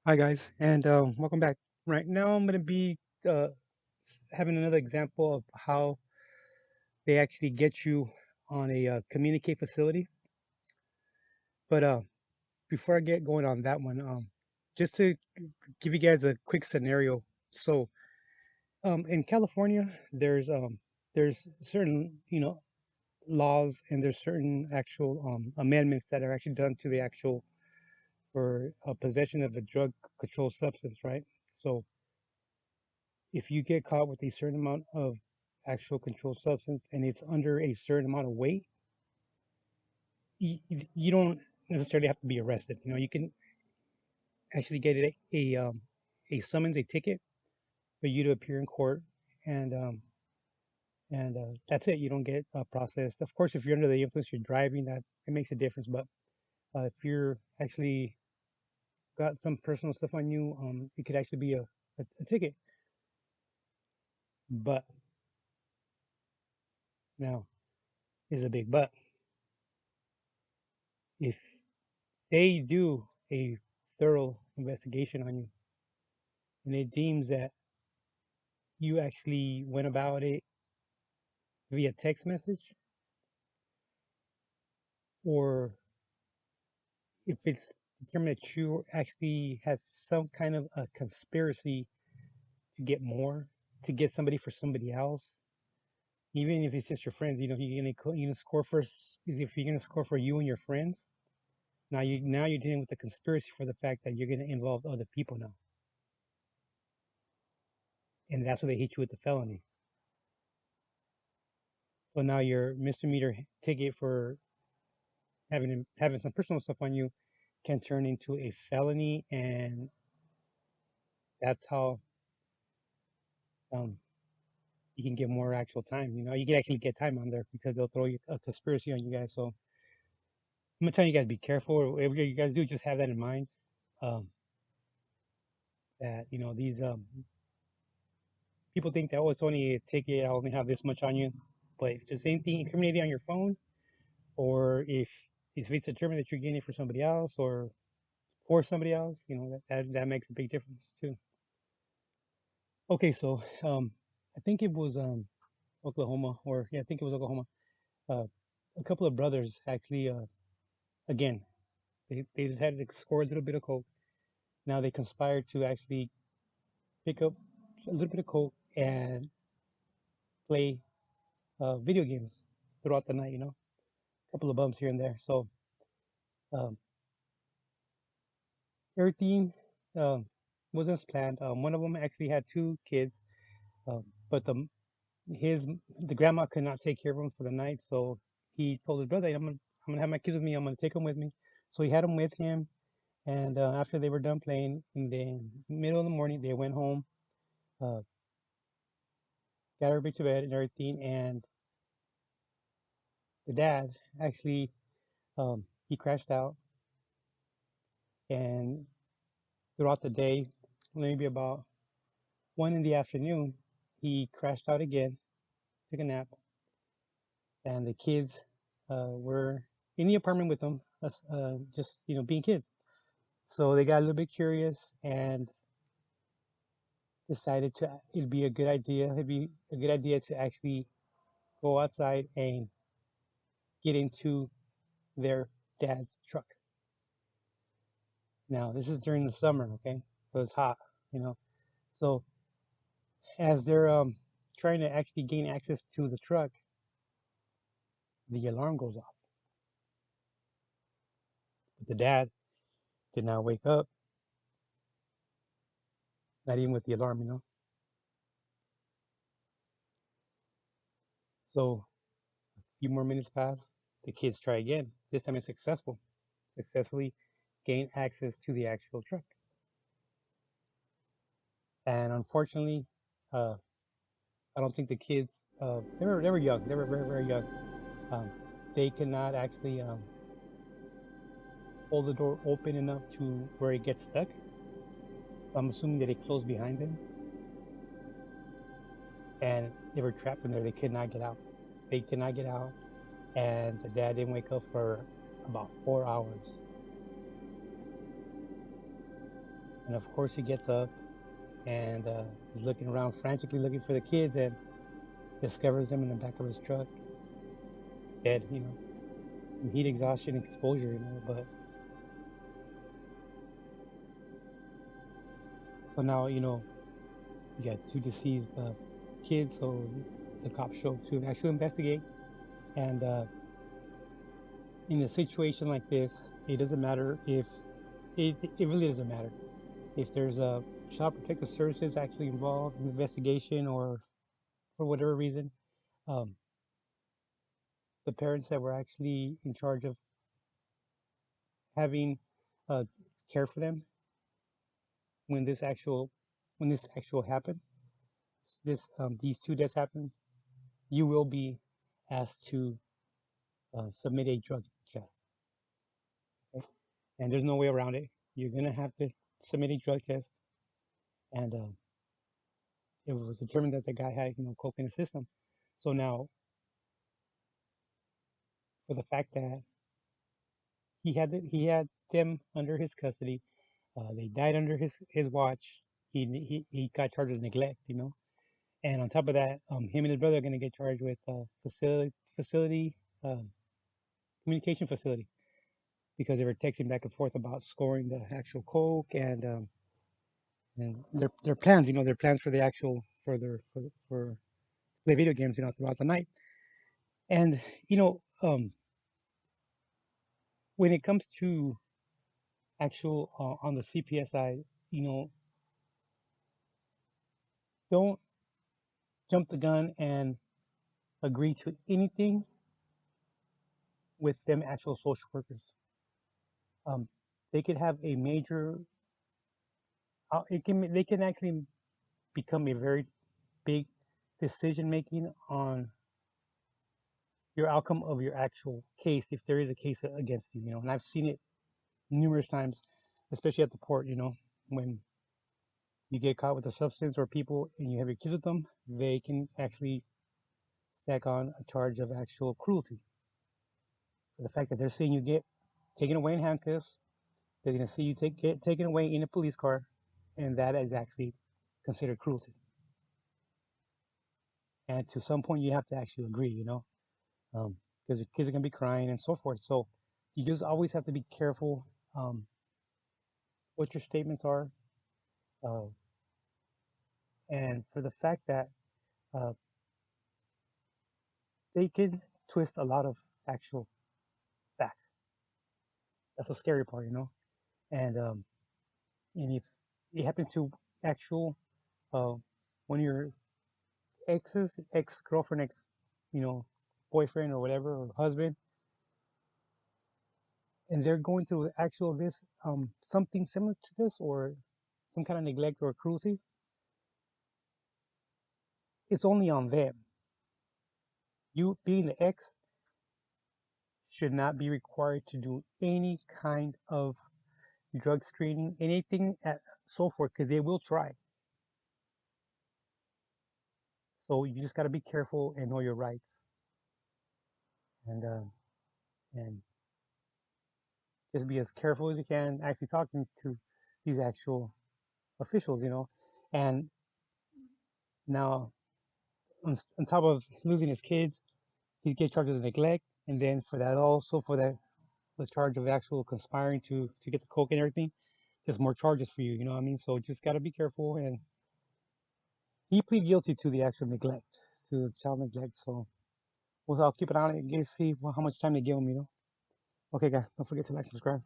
Hi guys, and welcome back. Right now, I'm going to be having another example of how they actually get you on a communicate facility. But before I get going on that one, just to give you guys a quick scenario. So, in California, there's certain laws and there's certain actual amendments that are actually done to the actual for possession of a drug controlled substance, right? So if you get caught with a certain amount of actual controlled substance and it's under a certain amount of weight, you don't necessarily have to be arrested. You can actually get a summons, a ticket for you to appear in court, and that's it. You don't get processed. Of course, if you're under the influence, you're driving. That it makes a difference. But if you're actually got some personal stuff on you, it could actually be a ticket. But now is a big but. If they do a thorough investigation on you and it deems that you actually went about it via text message, or if it's determined that you actually had some kind of a conspiracy to get more, to get somebody for somebody else, even if it's just your friends, you're gonna score if you're gonna score for you and your friends. Now you're dealing with the conspiracy for the fact that you're gonna involve other people now, and that's why they hit you with the felony. So now your misdemeanor ticket for having some personal stuff on you can turn into a felony, and that's how um, you can get more actual time. You can actually get time on there because they'll throw you a conspiracy on you guys. So I'm gonna tell you guys, be careful. Whatever you guys do, just have that in mind. Um, that these people think that, oh, it's only a ticket. I only have this much on you, but if there's anything incriminating on your phone, or if it's determined that you're getting it for somebody else or for somebody else, that makes a big difference too. Okay, so I think it was Oklahoma, or yeah, I think it was Oklahoma. Uh, a couple of brothers actually, again, they just had to score a little bit of coke. Now they conspired to actually pick up a little bit of coke and play video games throughout the night. A couple of bumps here and there. So um, everything um, was as planned. One of them actually had two kids, but his the grandma could not take care of him for the night, so he told his brother, "Hey, I'm gonna have my kids with me. I'm gonna take them with me." So he had them with him, and after they were done playing, in the middle of the morning, they went home, uh, got everybody to bed and everything, and the dad actually he crashed out, and throughout the day, maybe about 1 in the afternoon, he crashed out again, took a nap, and the kids were in the apartment with him, just being kids. So they got a little bit curious and decided it'd be a good idea to actually go outside and get into their dad's truck. Now this is during the summer, okay? So it's hot, you know. So as they're trying to actually gain access to the truck, the alarm goes off. But the dad did not wake up, not even with the alarm. So a few more minutes pass, the kids try again. This time it's successful. Successfully gain access to the actual truck. And unfortunately, uh, I don't think the kids they were young. They were very very young. Um, they could not actually hold the door open enough to where it gets stuck. So I'm assuming that it closed behind them, and they were trapped in there. They could not get out. They could not get out, and the dad didn't wake up for about 4 hours. And of course, he gets up and is looking around, frantically looking for the kids, and discovers them in the back of his truck, dead, from heat exhaustion exposure, But so now, you got two deceased kids, so the cops show up to actually investigate. And in a situation like this, it doesn't matter if it really doesn't matter if there's a child protective services actually involved in the investigation, or for whatever reason, um, the parents that were actually in charge of having uh, care for them when this actual happened, these two deaths happened, you will be asked to submit a drug test. Okay? And there's no way around it. You're gonna have to submit a drug test, and it was determined that the guy had coke in his system. So now, for the fact that he had them under his custody, they died under his watch. He got charged with neglect, and on top of that, him and his brother are gonna get charged with facility um, communication facility, because they were texting back and forth about scoring the actual coke, and their plans, their plans for the actual for play video games, throughout the night. And when it comes to actual on the CPS side, you know, don't jump the gun and agree to anything with them actual social workers. Um, they could have a major. They can actually become a very big decision making on your outcome of your actual case, if there is a case against you. And I've seen it numerous times, especially at the port. When you get caught with a substance or people and you have your kids with them, they can actually stack on a charge of actual cruelty. For the fact that they're seeing you get taken away in handcuffs, they're going to see you get taken away in a police car, and that is actually considered cruelty. And to some point, you have to actually agree, because the kids are going to be crying and so forth. So you just always have to be careful what your statements are, uh, and for the fact that uh, they can twist a lot of actual facts. That's the scary part, And if it happens to actual uh, one of your ex girlfriend, you know, boyfriend or whatever, or husband, and they're going through actual this something similar to this, or some kind of neglect or cruelty, it's only on them. You being the ex should not be required to do any kind of drug screening, anything at so forth, because they will try. So you just got to be careful and know your rights, and just be as careful as you can actually talking to these actual officials, And now, on top of losing his kids, he gets charged with neglect, and then for that also for that the charge of actual conspiring to get the coke and everything, just more charges for you. You know what I mean? So just got to be careful. And he pleaded guilty to the actual neglect, to child neglect. So I'll keep it on it and see how much time they give him. Okay, guys, don't forget to like, subscribe.